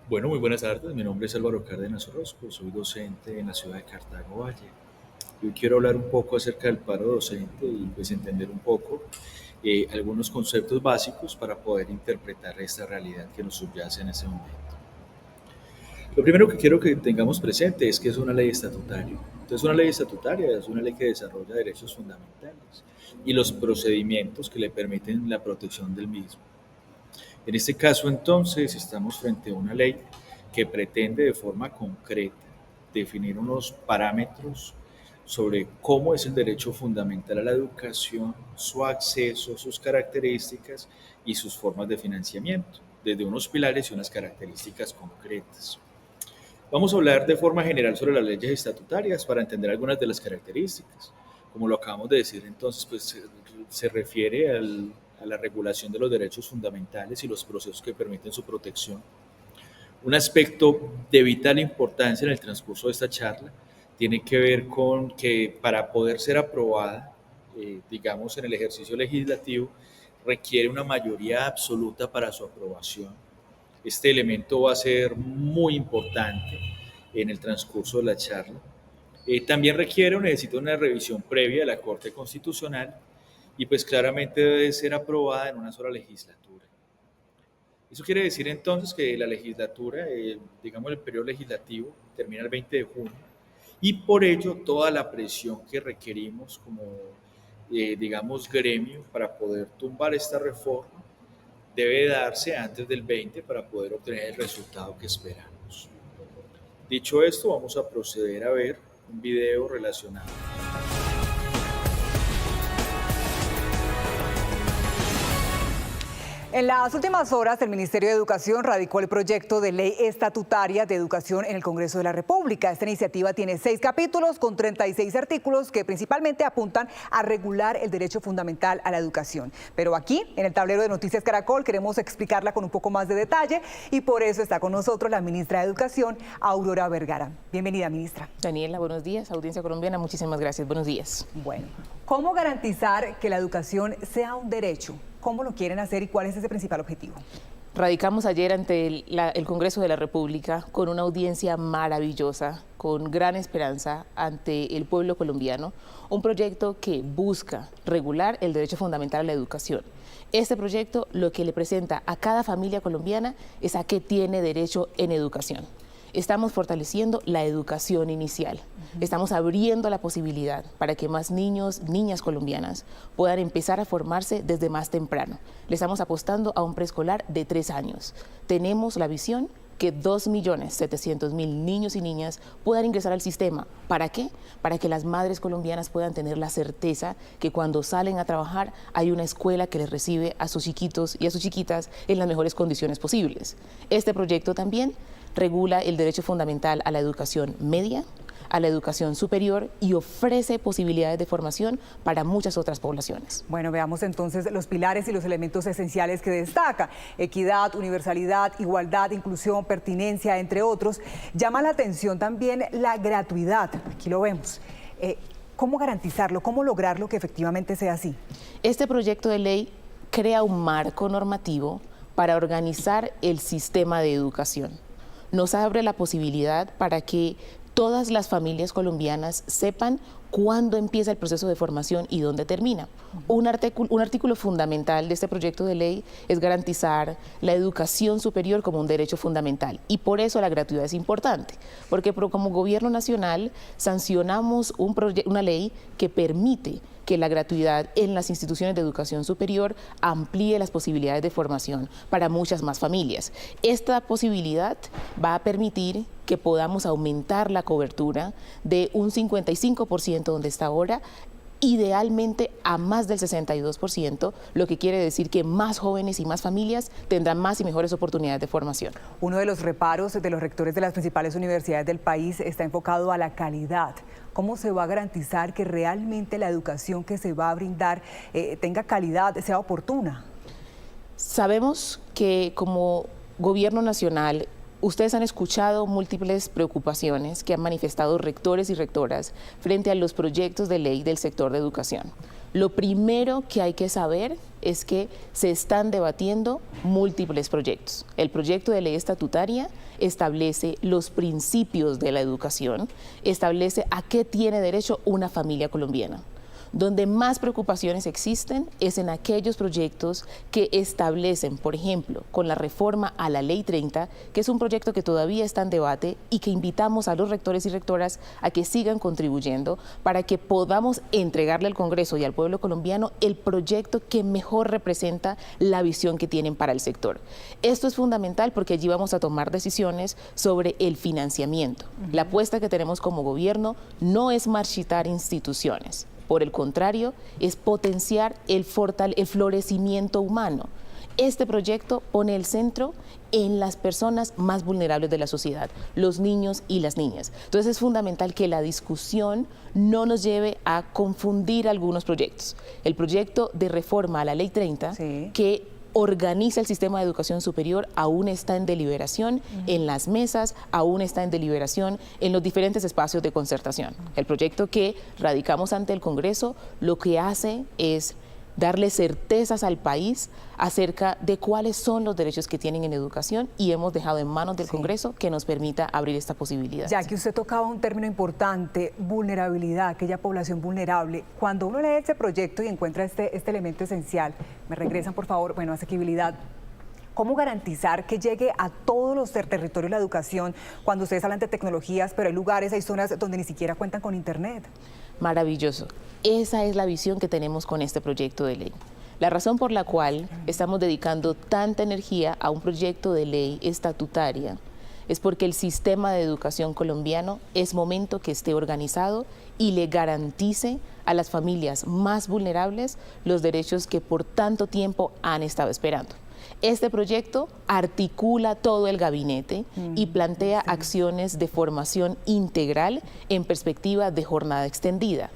Bueno, muy buenas tardes. Mi nombre es Álvaro Cárdenas Orozco, soy docente en la ciudad de Cartago Valle. Hoy quiero hablar un poco acerca del paro docente y pues entender un poco algunos conceptos básicos para poder interpretar esta realidad que nos subyace en ese momento. Lo primero que quiero que tengamos presente es que es una ley estatutaria. Entonces, una ley estatutaria es una ley que desarrolla derechos fundamentales y los procedimientos que le permiten la protección del mismo. En este caso, entonces, estamos frente a una ley que pretende de forma concreta definir unos parámetros sobre cómo es el derecho fundamental a la educación, su acceso, sus características y sus formas de financiamiento, desde unos pilares y unas características concretas. Vamos a hablar de forma general sobre las leyes estatutarias para entender algunas de las características. Como lo acabamos de decir, entonces, pues se refiere a la regulación de los derechos fundamentales y los procesos que permiten su protección. Un aspecto de vital importancia en el transcurso de esta charla tiene que ver con que para poder ser aprobada, digamos, en el ejercicio legislativo, requiere una mayoría absoluta para su aprobación. Este elemento va a ser muy importante en el transcurso de la charla. También requiere o necesita una revisión previa de la Corte Constitucional y pues claramente debe ser aprobada en una sola legislatura. Eso quiere decir entonces que la legislatura, digamos el periodo legislativo, termina el 20 de junio y por ello toda la presión que requerimos como, digamos, gremio para poder tumbar esta reforma debe darse antes del 20 para poder obtener el resultado que esperamos. Dicho esto, vamos a proceder a ver un video relacionado. En las últimas horas, el Ministerio de Educación radicó el proyecto de ley estatutaria de educación en el Congreso de la República. Esta iniciativa tiene 6 capítulos con 36 artículos que principalmente apuntan a regular el derecho fundamental a la educación. Pero aquí, en el tablero de Noticias Caracol, queremos explicarla con un poco más de detalle y por eso está con nosotros la ministra de Educación, Aurora Vergara. Bienvenida, ministra. Daniela, buenos días. Audiencia colombiana, muchísimas gracias. Buenos días. Bueno, ¿cómo garantizar que la educación sea un derecho? ¿Cómo lo quieren hacer y cuál es ese principal objetivo? Radicamos ayer ante el Congreso de la República con una audiencia maravillosa, con gran esperanza ante el pueblo colombiano, un proyecto que busca regular el derecho fundamental a la educación. Este proyecto lo que le presenta a cada familia colombiana es a qué tiene derecho en educación. Estamos fortaleciendo la educación inicial. Estamos abriendo la posibilidad para que más niños, niñas colombianas puedan empezar a formarse desde más temprano. Le estamos apostando a un preescolar de 3 años. Tenemos la visión que 2.700.000 niños y niñas puedan ingresar al sistema. ¿Para qué? Para que las madres colombianas puedan tener la certeza que cuando salen a trabajar hay una escuela que les recibe a sus chiquitos y a sus chiquitas en las mejores condiciones posibles. Este proyecto también regula el derecho fundamental a la educación media, a la educación superior y ofrece posibilidades de formación para muchas otras poblaciones. Bueno, veamos entonces los pilares y los elementos esenciales que destaca. Equidad, universalidad, igualdad, inclusión, pertinencia, entre otros. Llama la atención también la gratuidad. Aquí lo vemos. ¿Cómo garantizarlo? ¿Cómo lograrlo que efectivamente sea así? Este proyecto de ley crea un marco normativo para organizar el sistema de educación. Nos abre la posibilidad para que todas las familias colombianas sepan cuándo empieza el proceso de formación y dónde termina. Un artículo fundamental de este proyecto de ley es garantizar la educación superior como un derecho fundamental y por eso la gratuidad es importante, porque como gobierno nacional sancionamos una ley que permite que la gratuidad en las instituciones de educación superior amplíe las posibilidades de formación para muchas más familias. Esta posibilidad va a permitir que podamos aumentar la cobertura de un 55% donde está ahora, idealmente a más del 62%, lo que quiere decir que más jóvenes y más familias tendrán más y mejores oportunidades de formación. Uno de los reparos de los rectores de las principales universidades del país está enfocado a la calidad. ¿Cómo se va a garantizar que realmente la educación que se va a brindar tenga calidad, sea oportuna? Sabemos que como gobierno nacional Ustedes han escuchado múltiples preocupaciones que han manifestado rectores y rectoras frente a los proyectos de ley del sector de educación. Lo primero que hay que saber es que se están debatiendo múltiples proyectos. El proyecto de ley estatutaria establece los principios de la educación, establece a qué tiene derecho una familia colombiana. Donde más preocupaciones existen es en aquellos proyectos que establecen, por ejemplo, con la reforma a la Ley 30, que es un proyecto que todavía está en debate y que invitamos a los rectores y rectoras a que sigan contribuyendo para que podamos entregarle al Congreso y al pueblo colombiano el proyecto que mejor representa la visión que tienen para el sector. Esto es fundamental porque allí vamos a tomar decisiones sobre el financiamiento. La apuesta que tenemos como gobierno no es marchitar instituciones. Por el contrario, es potenciar el florecimiento humano. Este proyecto pone el centro en las personas más vulnerables de la sociedad, los niños y las niñas. Entonces es fundamental que la discusión no nos lleve a confundir algunos proyectos. El proyecto de reforma a la Ley 30, que organiza el sistema de educación superior, aún está en deliberación en las mesas, aún está en deliberación en los diferentes espacios de concertación. El proyecto que radicamos ante el Congreso lo que hace es darle certezas al país acerca de cuáles son los derechos que tienen en educación y hemos dejado en manos del Congreso que nos permita abrir esta posibilidad. Ya que usted tocaba un término importante, vulnerabilidad, aquella población vulnerable. Cuando uno lee este proyecto y encuentra este elemento esencial, me regresan por favor, bueno, asequibilidad. ¿Cómo garantizar que llegue a todos los territorios la educación cuando ustedes hablan de tecnologías, pero hay lugares, hay zonas donde ni siquiera cuentan con internet? Maravilloso. Esa es la visión que tenemos con este proyecto de ley. La razón por la cual estamos dedicando tanta energía a un proyecto de ley estatutaria es porque el sistema de educación colombiano es momento que esté organizado y le garantice a las familias más vulnerables los derechos que por tanto tiempo han estado esperando. Este proyecto articula todo el gabinete y plantea acciones de formación integral en perspectiva de jornada extendida.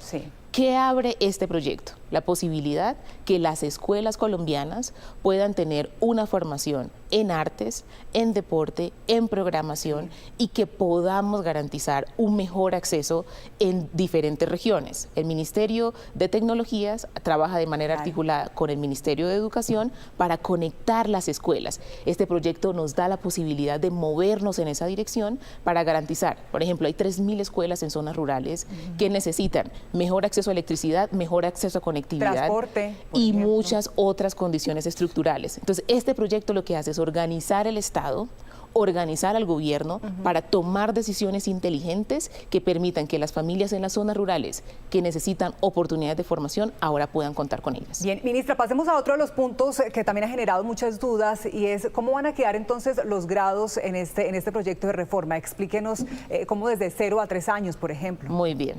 ¿Qué abre este proyecto? La posibilidad que las escuelas colombianas puedan tener una formación en artes, en deporte, en programación y que podamos garantizar un mejor acceso en diferentes regiones. El Ministerio de Tecnologías trabaja de manera articulada con el Ministerio de Educación para conectar las escuelas. Este proyecto nos da la posibilidad de movernos en esa dirección para garantizar, por ejemplo, hay 3.000 escuelas en zonas rurales que necesitan mejor acceso a electricidad, mejor acceso a conectividad, transporte y muchas otras condiciones estructurales. Entonces, este proyecto lo que hace es organizar el Estado, organizar al gobierno para tomar decisiones inteligentes que permitan que las familias en las zonas rurales que necesitan oportunidades de formación ahora puedan contar con ellas. Bien, ministra, pasemos a otro de los puntos que también ha generado muchas dudas y es cómo van a quedar entonces los grados en este proyecto de reforma. Explíquenos cómo desde 0 a 3 años, por ejemplo. Muy bien.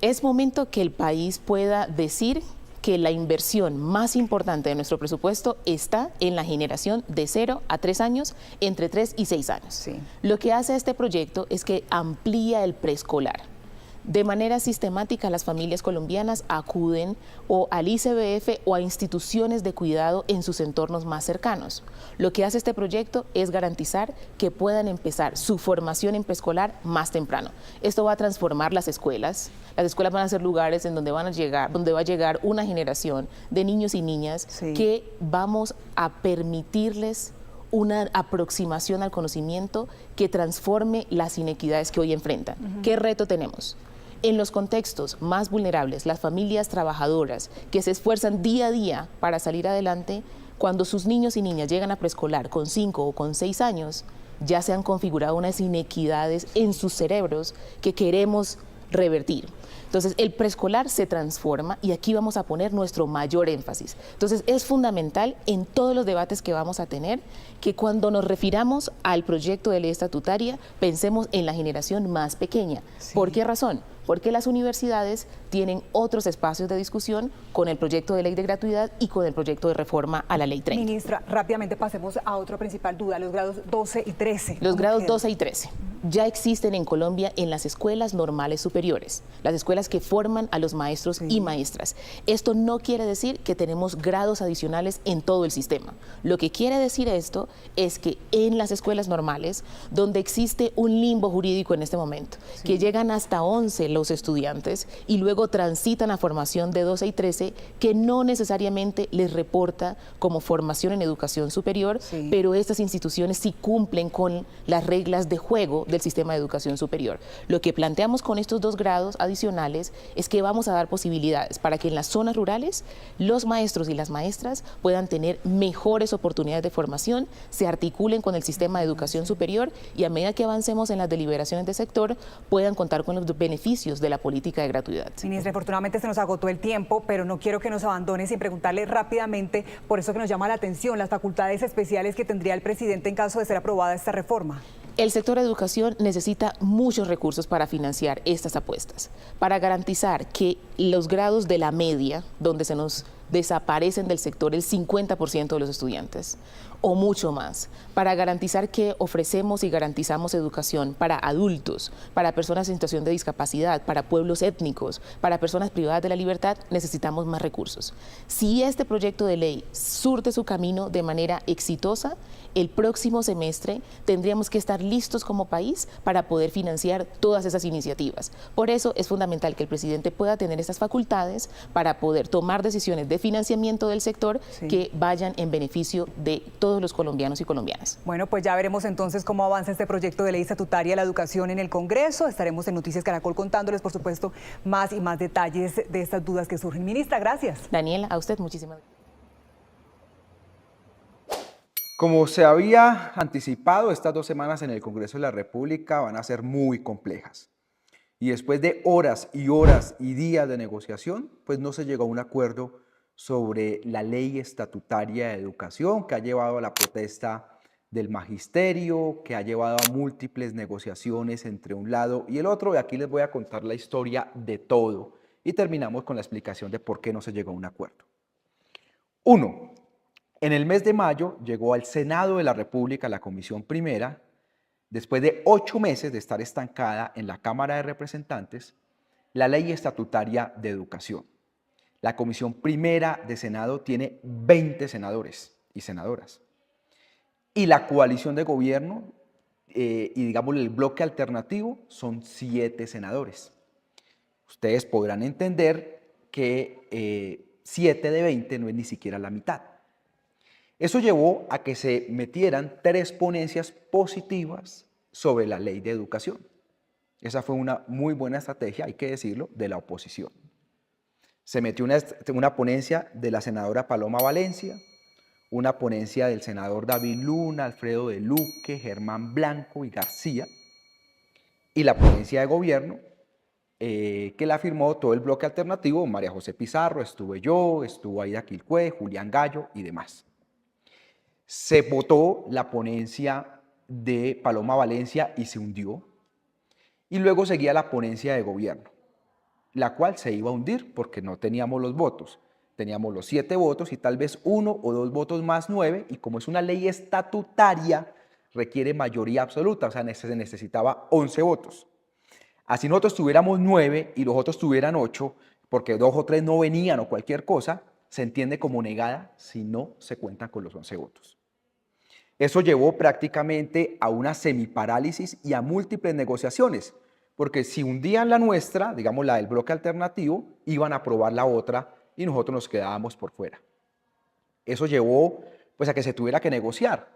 Es momento que el país pueda decir que la inversión más importante de nuestro presupuesto está en la generación de 0 a 3 años, entre 3 y 6 años. Lo que hace este proyecto es que amplía el preescolar. De manera sistemática, las familias colombianas acuden o al ICBF o a instituciones de cuidado en sus entornos más cercanos. Lo que hace este proyecto es garantizar que puedan empezar su formación en preescolar más temprano. Esto va a transformar las escuelas. Las escuelas van a ser lugares en donde va a llegar una generación de niños y niñas que vamos a permitirles una aproximación al conocimiento que transforme las inequidades que hoy enfrentan. ¿Qué reto tenemos? En los contextos más vulnerables, las familias trabajadoras que se esfuerzan día a día para salir adelante, cuando sus niños y niñas llegan a preescolar con 5 o con 6 años, ya se han configurado unas inequidades en sus cerebros que queremos revertir. Entonces, el preescolar se transforma y aquí vamos a poner nuestro mayor énfasis. Entonces, es fundamental en todos los debates que vamos a tener que cuando nos refiramos al proyecto de ley estatutaria, pensemos en la generación más pequeña. ¿Por qué razón? Porque las universidades tienen otros espacios de discusión con el proyecto de ley de gratuidad y con el proyecto de reforma a la Ley 30. Ministra, rápidamente pasemos a otra principal duda, los grados 12 y 13. Los grados 12 y 13. ya existen en Colombia en las escuelas normales superiores, las escuelas que forman a los maestros y maestras. Esto no quiere decir que tenemos grados adicionales en todo el sistema. Lo que quiere decir esto es que en las escuelas normales, donde existe un limbo jurídico en este momento, que llegan hasta 11 los estudiantes y luego transitan a formación de 12 y 13, que no necesariamente les reporta como formación en educación superior, pero estas instituciones sí cumplen con las reglas de juego del sistema de educación superior. Lo que planteamos con estos 2 grados adicionales es que vamos a dar posibilidades para que en las zonas rurales los maestros y las maestras puedan tener mejores oportunidades de formación, se articulen con el sistema de educación superior y a medida que avancemos en las deliberaciones de sector puedan contar con los beneficios de la política de gratuidad. Ministra, afortunadamente se nos agotó el tiempo, pero no quiero que nos abandone sin preguntarle rápidamente, por eso que nos llama la atención, las facultades especiales que tendría el presidente en caso de ser aprobada esta reforma. El sector de educación necesita muchos recursos para financiar estas apuestas, para garantizar que los grados de la media, donde se nos desaparecen del sector el 50% de los estudiantes, o mucho más, para garantizar que ofrecemos y garantizamos educación para adultos, para personas en situación de discapacidad, para pueblos étnicos, para personas privadas de la libertad, necesitamos más recursos. Si este proyecto de ley surte su camino de manera exitosa, el próximo semestre tendríamos que estar listos como país para poder financiar todas esas iniciativas. Por eso es fundamental que el presidente pueda tener estas facultades para poder tomar decisiones de financiamiento del sector que vayan en beneficio de todos los colombianos y colombianas. Bueno, pues ya veremos entonces cómo avanza este proyecto de ley estatutaria de la educación en el Congreso. Estaremos en Noticias Caracol contándoles, por supuesto, más y más detalles de estas dudas que surgen. Ministra, gracias. Daniela, a usted muchísimas gracias. Como se había anticipado, estas 2 semanas en el Congreso de la República van a ser muy complejas. Y después de horas y días de negociación, pues no se llegó a un acuerdo sobre la ley estatutaria de educación que ha llevado a la protesta del magisterio, que ha llevado a múltiples negociaciones entre un lado y el otro. Y aquí les voy a contar la historia de todo. Y terminamos con la explicación de por qué no se llegó a un acuerdo. 1. En el mes de mayo llegó al Senado de la República la Comisión Primera, después de 8 meses de estar estancada en la Cámara de Representantes, la Ley Estatutaria de Educación. La Comisión Primera de Senado tiene 20 senadores y senadoras. Y la coalición de gobierno y digamos el bloque alternativo son 7 senadores. Ustedes podrán entender que 7 de 20 no es ni siquiera la mitad. Eso llevó a que se metieran 3 ponencias positivas sobre la ley de educación. Esa fue una muy buena estrategia, hay que decirlo, de la oposición. Se metió una ponencia de la senadora Paloma Valencia, una ponencia del senador David Luna, Alfredo de Luque, Germán Blanco y García, y la ponencia de gobierno que la firmó todo el bloque alternativo, María José Pizarro, estuve yo, estuvo Aida Quilcué, Julián Gallo y demás. Se votó la ponencia de Paloma Valencia y se hundió. Y luego seguía la ponencia de gobierno, la cual se iba a hundir porque no teníamos los votos. Teníamos los 7 votos y tal vez 1 o 2 votos más 9. Y como es una ley estatutaria, requiere mayoría absoluta, o sea, se necesitaba 11 votos. Así nosotros tuviéramos 9 y los otros tuvieran 8, porque 2 o 3 no venían o cualquier cosa, se entiende como negada si no se cuentan con los 11 votos. Eso llevó prácticamente a una semiparálisis y a múltiples negociaciones, porque si hundían la nuestra, digamos la del bloque alternativo, iban a aprobar la otra y nosotros nos quedábamos por fuera. Eso llevó pues a que se tuviera que negociar.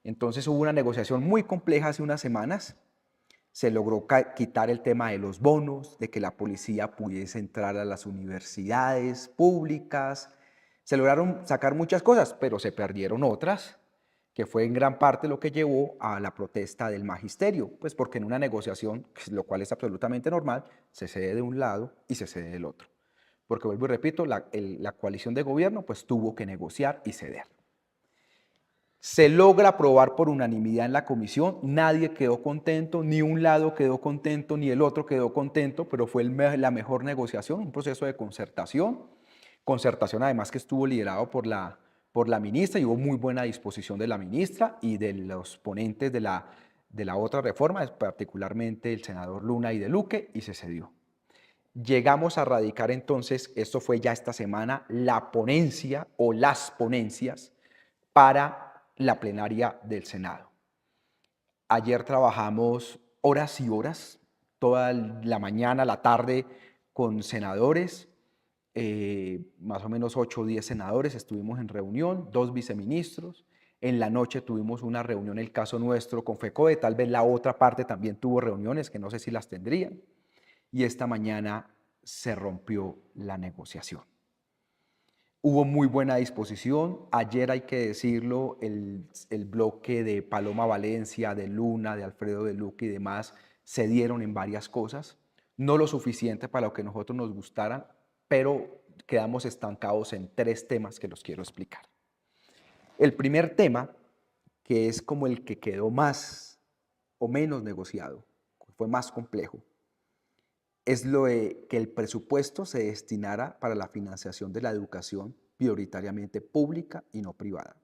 Entonces hubo una negociación muy compleja hace unas semanas. Se logró quitar el tema de los bonos, de que la policía pudiese entrar a las universidades públicas. Se lograron sacar muchas cosas, pero se perdieron otras, que fue en gran parte lo que llevó a la protesta del magisterio, pues porque en una negociación, lo cual es absolutamente normal, se cede de un lado y se cede del otro. Porque vuelvo y repito, la coalición de gobierno pues tuvo que negociar y ceder. Se logra aprobar por unanimidad en la comisión, nadie quedó contento, ni un lado quedó contento, ni el otro quedó contento, pero fue la mejor negociación, un proceso de concertación además que estuvo liderado por la ministra y hubo muy buena disposición de la ministra y de los ponentes de de la otra reforma, particularmente el senador Luna y de Luque, y se cedió. Llegamos a radicar entonces, esto fue ya esta semana, la ponencia o las ponencias para la plenaria del Senado. Ayer trabajamos horas y horas, toda la mañana, la tarde, con senadores, más o menos 8 o 10 senadores, estuvimos en reunión, 2 viceministros. En la noche tuvimos una reunión, el caso nuestro, con FECODE, tal vez la otra parte también tuvo reuniones, que no sé si las tendrían. Y esta mañana se rompió la negociación. Hubo muy buena disposición. Ayer, hay que decirlo, el bloque de Paloma Valencia, de Luna, de Alfredo de Luque y demás se dieron en varias cosas. No lo suficiente para lo que nosotros nos gustara, pero quedamos estancados en 3 temas que los quiero explicar. El primer tema, que es como el que quedó más o menos negociado, fue más complejo, es lo de que el presupuesto se destinara para la financiación de la educación prioritariamente pública y no privada.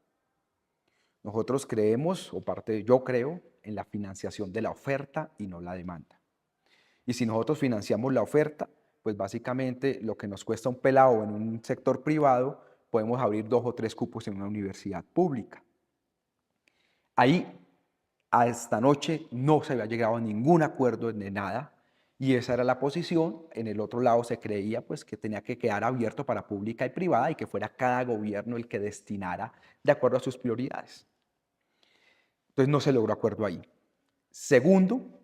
Nosotros creemos, yo creo, en la financiación de la oferta y no la demanda. Y si nosotros financiamos la oferta, pues básicamente lo que nos cuesta un pelado en un sector privado, podemos abrir 2 o 3 cupos en una universidad pública. Ahí, a esta noche, no se había llegado a ningún acuerdo de nada, y esa era la posición. En el otro lado se creía pues que tenía que quedar abierto para pública y privada y que fuera cada gobierno el que destinara de acuerdo a sus prioridades. Entonces no se logró acuerdo ahí. Segundo,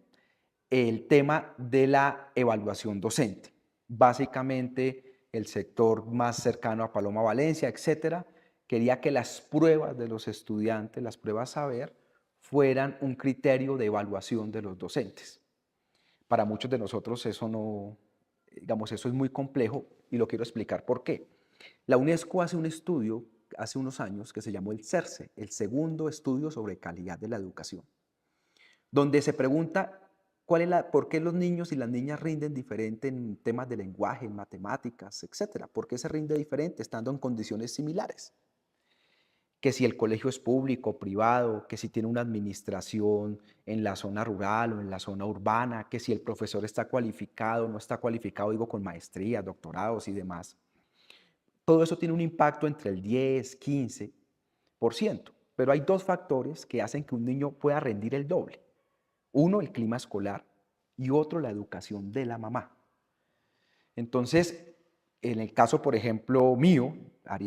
el tema de la evaluación docente. Básicamente el sector más cercano a Paloma Valencia, etcétera, quería que las pruebas de los estudiantes, las pruebas saber, fueran un criterio de evaluación de los docentes. Para muchos de nosotros eso no, digamos, eso es muy complejo y lo quiero explicar por qué. La UNESCO hace un estudio hace unos años que se llamó el CERCE, el segundo estudio sobre calidad de la educación, donde se pregunta por qué los niños y las niñas rinden diferente en temas de lenguaje, en matemáticas, etcétera. ¿Por qué se rinde diferente estando en condiciones similares? Que si el colegio es público o privado, que si tiene una administración en la zona rural o en la zona urbana, que si el profesor está cualificado o no está cualificado, digo, con maestrías, doctorados y demás. Todo eso tiene un impacto entre el 10, 15%, pero hay 2 factores que hacen que un niño pueda rendir el doble. Uno, el clima escolar, y otro, la educación de la mamá. Entonces, en el caso, por ejemplo, mío,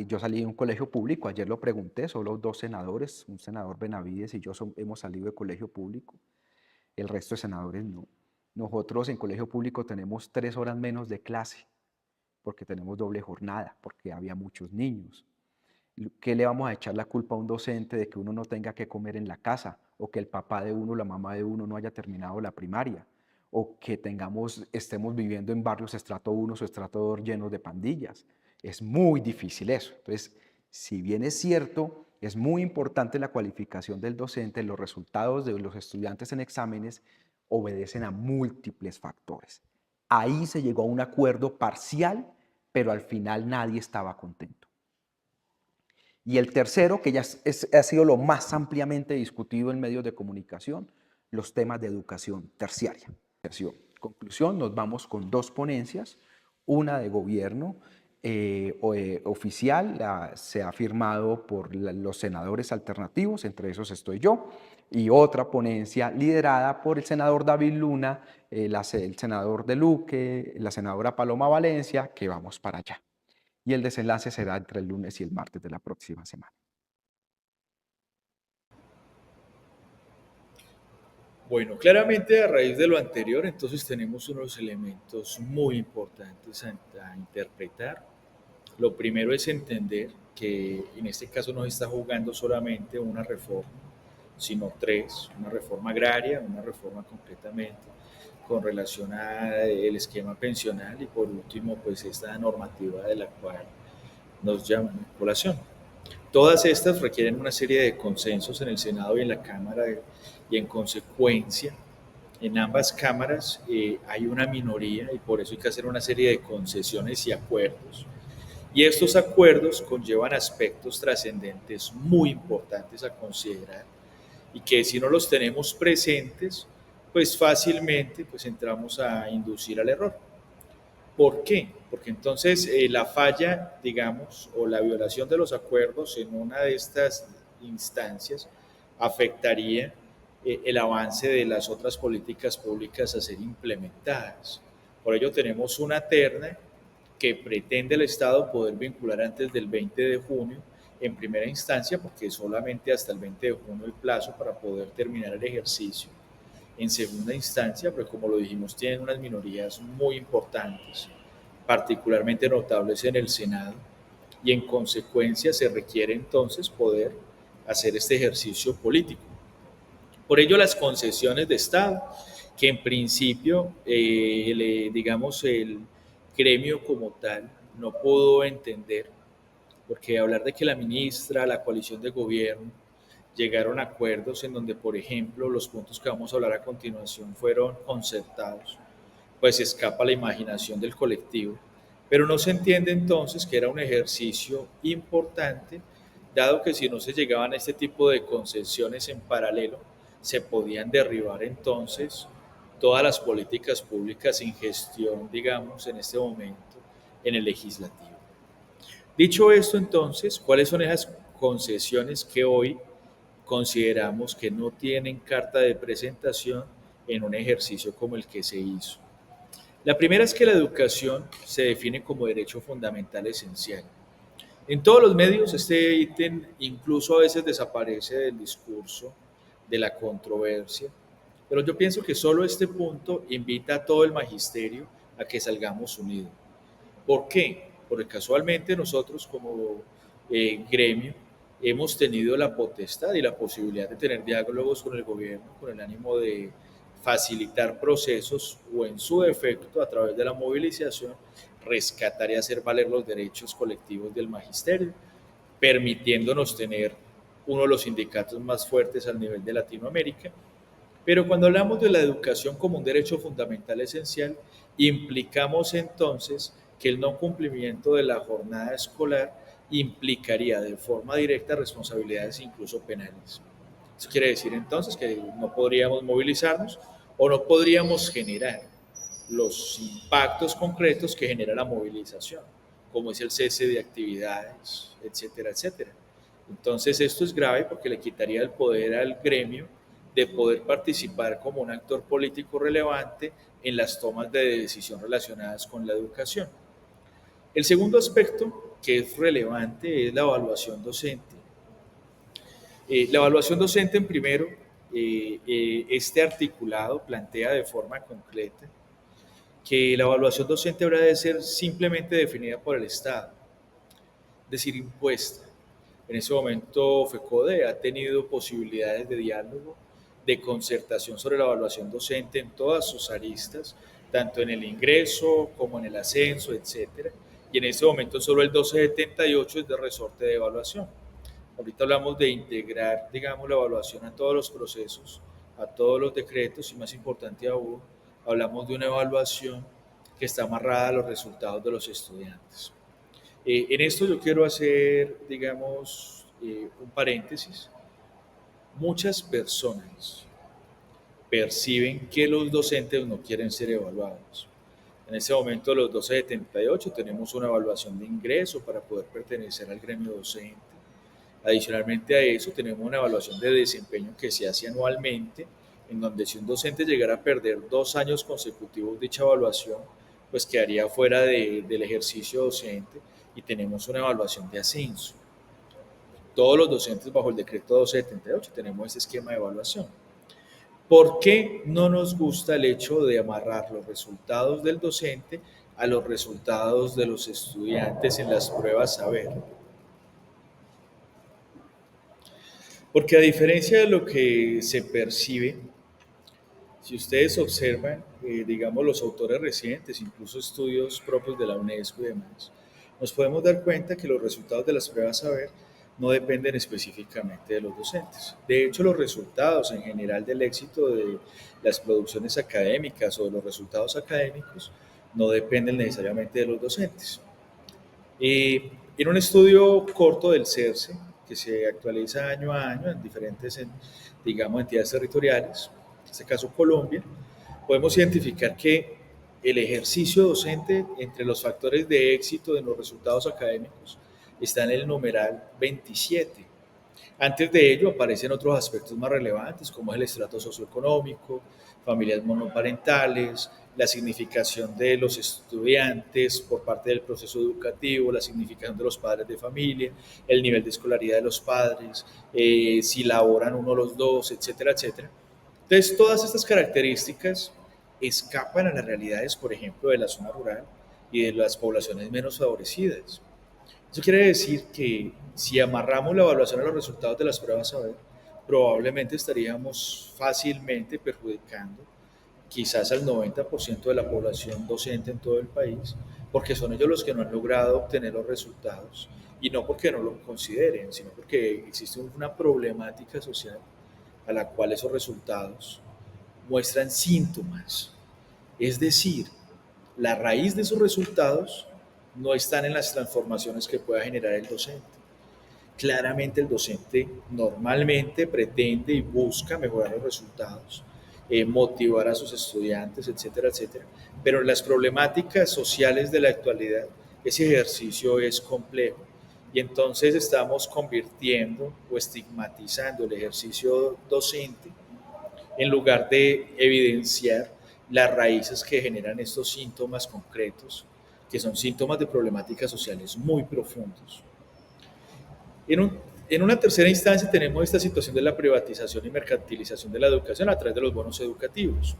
yo salí de un colegio público, ayer lo pregunté, solo 2 senadores, un senador Benavides y yo hemos salido de colegio público, el resto de senadores no. Nosotros en colegio público tenemos 3 horas menos de clase, porque tenemos doble jornada, porque había muchos niños. ¿Qué le vamos a echar la culpa a un docente de que uno no tenga que comer en la casa, o que el papá de uno, la mamá de uno no haya terminado la primaria, o que estemos viviendo en barrios estrato 1 o estrato 2 llenos de pandillas? Es muy difícil eso. Entonces, si bien es cierto, es muy importante la cualificación del docente, los resultados de los estudiantes en exámenes obedecen a múltiples factores. Ahí se llegó a un acuerdo parcial, pero al final nadie estaba contento. Y el tercero, que ya ha sido lo más ampliamente discutido en medios de comunicación, los temas de educación terciaria. Conclusión, nos vamos con 2 ponencias, una de gobierno oficial, se ha firmado por los senadores alternativos, entre esos estoy yo, y otra ponencia liderada por el senador David Luna, el senador de Luque, la senadora Paloma Valencia, que vamos para allá. Y el desenlace será entre el lunes y el martes de la próxima semana. Bueno, claramente a raíz de lo anterior, entonces tenemos unos elementos muy importantes a interpretar. Lo primero es entender que en este caso no se está jugando solamente una reforma, sino 3, una reforma agraria, una reforma completamente con relación al esquema pensional y por último, pues esta normativa de la cual nos llaman a colación. Todas estas requieren una serie de consensos en el Senado y en la Cámara y en consecuencia en ambas cámaras hay una minoría y por eso hay que hacer una serie de concesiones y acuerdos. Y estos acuerdos conllevan aspectos trascendentes muy importantes a considerar y que si no los tenemos presentes, pues fácilmente pues entramos a inducir al error. ¿Por qué? Porque entonces la falla, digamos, o la violación de los acuerdos en una de estas instancias afectaría el avance de las otras políticas públicas a ser implementadas. Por ello tenemos una terna que pretende el Estado poder vincular antes del 20 de junio en primera instancia, porque solamente hasta el 20 de junio el plazo para poder terminar el ejercicio. En segunda instancia, pues como lo dijimos, tienen unas minorías muy importantes, particularmente notables en el Senado, y en consecuencia se requiere entonces poder hacer este ejercicio político. Por ello, las concesiones de Estado, que en principio, digamos, el gremio como tal no pudo entender, porque hablar de que la ministra, la coalición de gobierno, llegaron a acuerdos en donde, por ejemplo, los puntos que vamos a hablar a continuación fueron concertados, pues escapa la imaginación del colectivo. Pero no se entiende entonces que era un ejercicio importante, dado que si no se llegaban a este tipo de concesiones en paralelo, se podían derribar entonces todas las políticas públicas en gestión, digamos, en este momento, en el legislativo. Dicho esto, entonces, ¿cuáles son esas concesiones que hoy consideramos que no tienen carta de presentación en un ejercicio como el que se hizo? La primera es que la educación se define como derecho fundamental esencial. En todos los medios este ítem incluso a veces desaparece del discurso, de la controversia, pero yo pienso que solo este punto invita a todo el magisterio a que salgamos unidos. ¿Por qué? Porque casualmente nosotros como gremio hemos tenido la potestad y la posibilidad de tener diálogos con el gobierno con el ánimo de facilitar procesos o en su defecto a través de la movilización rescatar y hacer valer los derechos colectivos del magisterio, permitiéndonos tener uno de los sindicatos más fuertes al nivel de Latinoamérica. Pero cuando hablamos de la educación como un derecho fundamental esencial, implicamos entonces que el no cumplimiento de la jornada escolar implicaría de forma directa responsabilidades incluso penales. Eso quiere decir entonces que no podríamos movilizarnos o no podríamos generar los impactos concretos que genera la movilización, como es el cese de actividades, etcétera, etcétera. Entonces esto es grave porque le quitaría el poder al gremio de poder participar como un actor político relevante en las tomas de decisión relacionadas con la educación. El segundo aspecto que es relevante es la evaluación docente. La evaluación docente, en primero, este articulado plantea de forma concreta que la evaluación docente habrá de ser simplemente definida por el Estado, es decir, impuesta. En ese momento FECODE ha tenido posibilidades de diálogo, de concertación sobre la evaluación docente en todas sus aristas, tanto en el ingreso como en el ascenso, etcétera. Y en este momento solo el 1278 es de resorte de evaluación. Ahorita hablamos de integrar, digamos, la evaluación a todos los procesos, a todos los decretos y más importante aún, hablamos de una evaluación que está amarrada a los resultados de los estudiantes. En esto yo quiero hacer, digamos, un paréntesis. Muchas personas perciben que los docentes no quieren ser evaluados. En este momento, los 1278 tenemos una evaluación de ingreso para poder pertenecer al gremio docente. Adicionalmente a eso, tenemos una evaluación de desempeño que se hace anualmente, en donde si un docente llegara a perder 2 años consecutivos dicha evaluación, pues quedaría fuera del ejercicio docente y tenemos una evaluación de ascenso. Todos los docentes bajo el decreto 1278 tenemos este esquema de evaluación. ¿Por qué no nos gusta el hecho de amarrar los resultados del docente a los resultados de los estudiantes en las pruebas saber? Porque a diferencia de lo que se percibe, si ustedes observan, digamos, los autores recientes, incluso estudios propios de la UNESCO y demás, nos podemos dar cuenta que los resultados de las pruebas saber no dependen específicamente de los docentes. De hecho, los resultados en general del éxito de las producciones académicas o de los resultados académicos no dependen necesariamente de los docentes. En un estudio corto del CERCE, que se actualiza año a año en diferentes, digamos, entidades territoriales, en este caso Colombia, podemos identificar que el ejercicio docente entre los factores de éxito de los resultados académicos está en el numeral 27. Antes de ello aparecen otros aspectos más relevantes, como es el estrato socioeconómico, familias monoparentales, la significación de los estudiantes por parte del proceso educativo, la significación de los padres de familia, el nivel de escolaridad de los padres, si laboran uno o los dos, etcétera, etcétera. Entonces, todas estas características escapan a las realidades, por ejemplo, de la zona rural y de las poblaciones menos favorecidas. Eso quiere decir que si amarramos la evaluación a los resultados de las pruebas saber, probablemente estaríamos fácilmente perjudicando quizás al 90% de la población docente en todo el país, porque son ellos los que no han logrado obtener los resultados, y no porque no lo consideren, sino porque existe una problemática social a la cual esos resultados muestran síntomas. Es decir, la raíz de esos resultados no están en las transformaciones que pueda generar el docente. Claramente el docente normalmente pretende y busca mejorar los resultados, motivar a sus estudiantes, etcétera, etcétera. Pero en las problemáticas sociales de la actualidad, ese ejercicio es complejo. Y entonces estamos convirtiendo o estigmatizando el ejercicio docente en lugar de evidenciar las raíces que generan estos síntomas concretos, que son síntomas de problemáticas sociales muy profundos. En una tercera instancia tenemos esta situación de la privatización y mercantilización de la educación a través de los bonos educativos.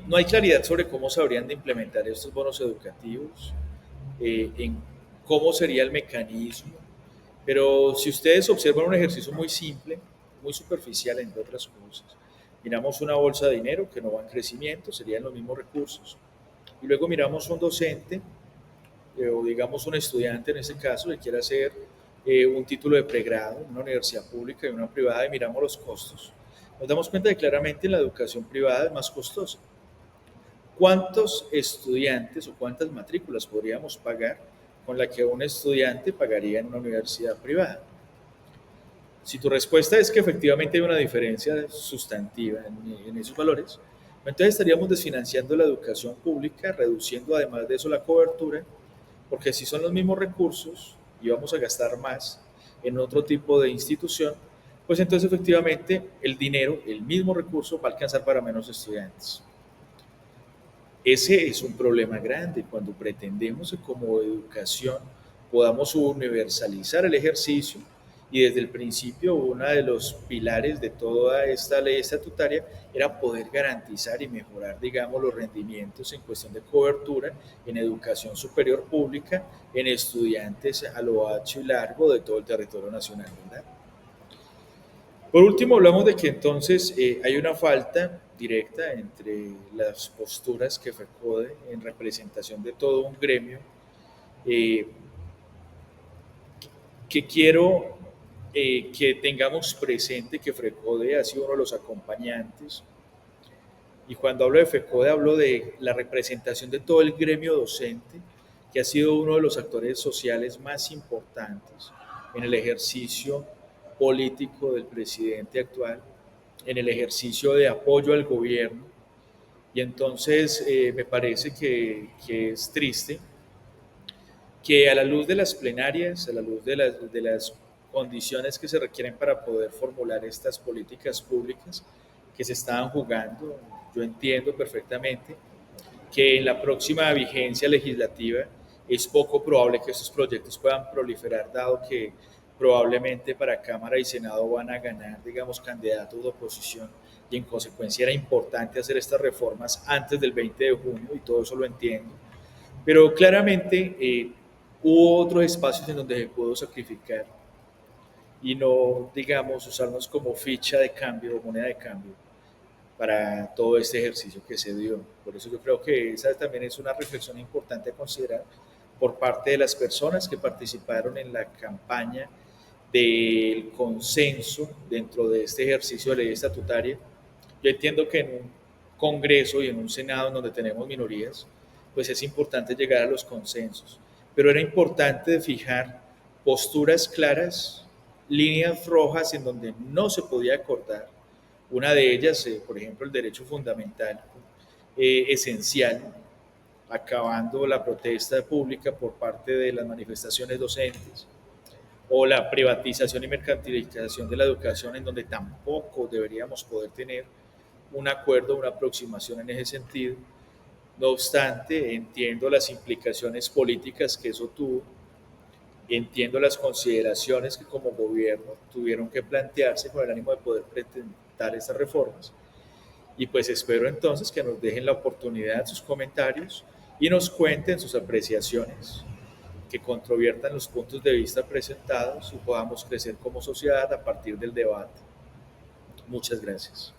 No hay claridad sobre cómo se habrían de implementar estos bonos educativos, en cómo sería el mecanismo, pero si ustedes observan un ejercicio muy simple, muy superficial entre otras cosas, miramos una bolsa de dinero que no va en crecimiento, serían los mismos recursos, y luego miramos un docente, o digamos un estudiante en este caso, que quiere hacer un título de pregrado en una universidad pública y una privada, y miramos los costos. Nos damos cuenta de que claramente la educación privada es más costosa. ¿Cuántos estudiantes o cuántas matrículas podríamos pagar con la que un estudiante pagaría en una universidad privada? Si tu respuesta es que efectivamente hay una diferencia sustantiva en esos valores, entonces estaríamos desfinanciando la educación pública, reduciendo además de eso la cobertura, porque si son los mismos recursos y vamos a gastar más en otro tipo de institución, pues entonces efectivamente el dinero, el mismo recurso, va a alcanzar para menos estudiantes. Ese es un problema grande cuando pretendemos que como educación podamos universalizar el ejercicio, y desde el principio uno de los pilares de toda esta ley estatutaria era poder garantizar y mejorar, digamos, los rendimientos en cuestión de cobertura en educación superior pública en estudiantes a lo ancho y largo de todo el territorio nacional, ¿verdad? Por último, hablamos de que entonces hay una falta directa entre las posturas que FECODE en representación de todo un gremio, eh, que quiero que tengamos presente que FECODE ha sido uno de los acompañantes, y cuando hablo de FECODE hablo de la representación de todo el gremio docente, que ha sido uno de los actores sociales más importantes en el ejercicio político del presidente actual, en el ejercicio de apoyo al gobierno. Y entonces me parece que es triste que a la luz de las plenarias, a la luz de las condiciones que se requieren para poder formular estas políticas públicas que se estaban jugando, yo entiendo perfectamente que en la próxima vigencia legislativa es poco probable que estos proyectos puedan proliferar, dado que probablemente para Cámara y Senado van a ganar, digamos, candidatos de oposición, y en consecuencia era importante hacer estas reformas antes del 20 de junio, y todo eso lo entiendo. Pero claramente hubo otros espacios en donde se pudo sacrificar y no, digamos, usarnos como ficha de cambio o moneda de cambio para todo este ejercicio que se dio. Por eso yo creo que esa también es una reflexión importante a considerar por parte de las personas que participaron en la campaña del consenso dentro de este ejercicio de ley estatutaria. Yo entiendo que en un Congreso y en un Senado en donde tenemos minorías, pues es importante llegar a los consensos, pero era importante fijar posturas claras líneas rojas en donde no se podía acordar. Una de ellas, por ejemplo, el derecho fundamental esencial, acabando la protesta pública por parte de las manifestaciones docentes, o la privatización y mercantilización de la educación, en donde tampoco deberíamos poder tener un acuerdo, una aproximación en ese sentido. No obstante, entiendo las implicaciones políticas que eso tuvo, entiendo las consideraciones que como gobierno tuvieron que plantearse con el ánimo de poder presentar estas reformas, y pues espero entonces que nos dejen la oportunidad sus comentarios y nos cuenten sus apreciaciones, que controviertan los puntos de vista presentados y podamos crecer como sociedad a partir del debate. Muchas gracias.